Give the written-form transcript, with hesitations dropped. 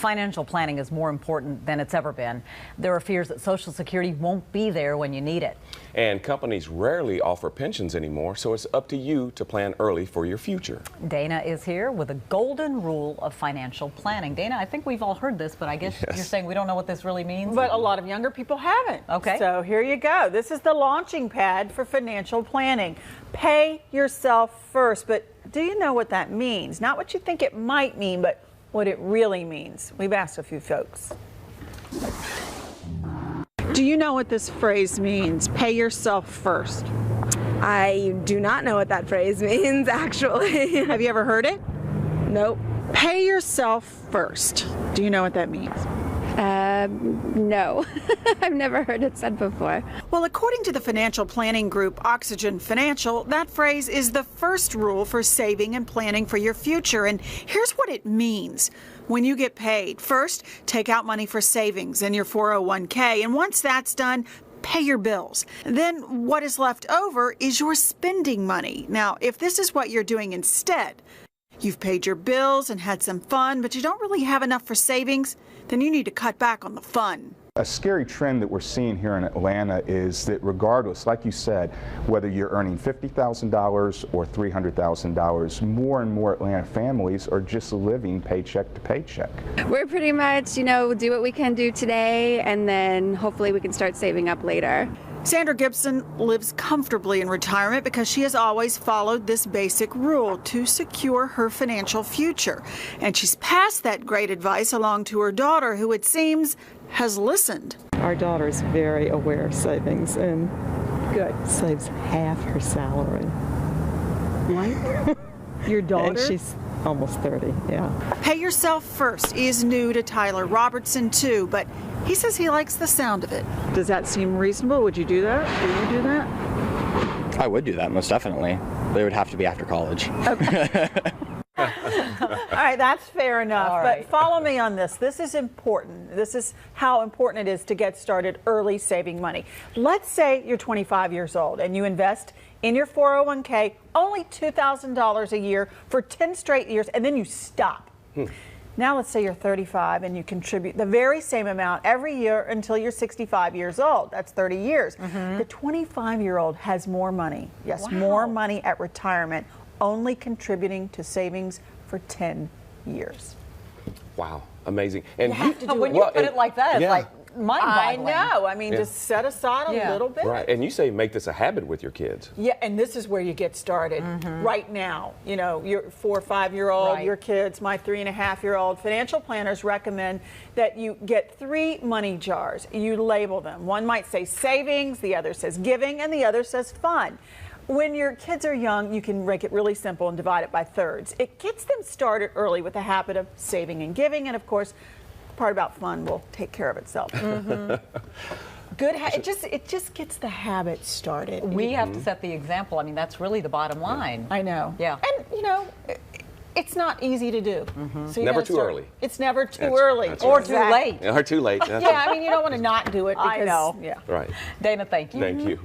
Financial planning is more important than it's ever been. There are fears that Social Security won't be there when you need it. And companies rarely offer pensions anymore, so it's up to you to plan early for your future. Dana is here with a golden rule of financial planning. Dana, I think we've all heard this, but I guess you're saying we don't know what this really means? But a lot of younger people haven't. Okay. So here you go. This is the launching pad for financial planning. Pay yourself first. But do you know what that means? Not what you think it might mean, but what it really means. We've asked a few folks. Do you know what this phrase means? Pay yourself first. I do not know what that phrase means, actually. Have you ever heard it? Nope. Pay yourself first. Do you know what that means? No. I've never heard it said before. Well, according to the financial planning group Oxygen Financial, that phrase is the first rule for saving and planning for your future. And here's what it means. When you get paid, first, take out money for savings in your 401k. And once that's done, pay your bills. Then what is left over is your spending money. Now, if this is what you're doing instead, you've paid your bills and had some fun, but you don't really have enough for savings, then you need to cut back on the fun. A scary trend that we're seeing here in Atlanta is that regardless, like you said, whether you're earning $50,000 or $300,000, more and more Atlanta families are just living paycheck to paycheck. We're pretty much, do what we can do today, and then hopefully we can start saving up later. Sandra Gibson lives comfortably in retirement because she has always followed this basic rule to secure her financial future. And she's passed that great advice along to her daughter, who it seems has listened. Our daughter's very aware of savings and saves half her salary. What? Your daughter? And she's almost 30, yeah. Pay Yourself First is new to Tyler Robertson, too, but he says he likes the sound of it. Does that seem reasonable? Would you do that? Will you do that? I would do that, most definitely. But it would have to be after college. Okay. All right, that's fair enough. But follow me on this. This is important. This is how important it is to get started early saving money. Let's say you're 25 years old and you invest in your 401k only $2,000 a year for 10 straight years, and then you stop. Now let's say you're 35 and you contribute the very same amount every year until you're 65 years old. That's 30 years. The 25-year-old has more money. Yes, more money at retirement, only contributing to savings for 10 years. Wow, amazing. And you have to do when you put it like that, it's like mind-boggling. I know. I mean, just set aside a little bit. Right, and you say make this a habit with your kids. Yeah, and this is where you get started right now. You know, your 4 or 5-year-old, your kids, my 3.5-year-old. Financial planners recommend that you get 3 money jars. You label them. One might say savings, the other says giving, and the other says fun. When your kids are young, you can make it really simple and divide it by thirds. It gets them started early with the habit of saving and giving, and of course, the part about fun will take care of itself. Good. It just gets the habit started. We have to set the example. I mean, that's really the bottom line. I know. Yeah. And it's not easy to do. So never too early. It's never too early. Or too late. Or too late. Yeah, I mean, you don't want to not do it because, I know. Yeah. Right. Dana, thank you. Thank you.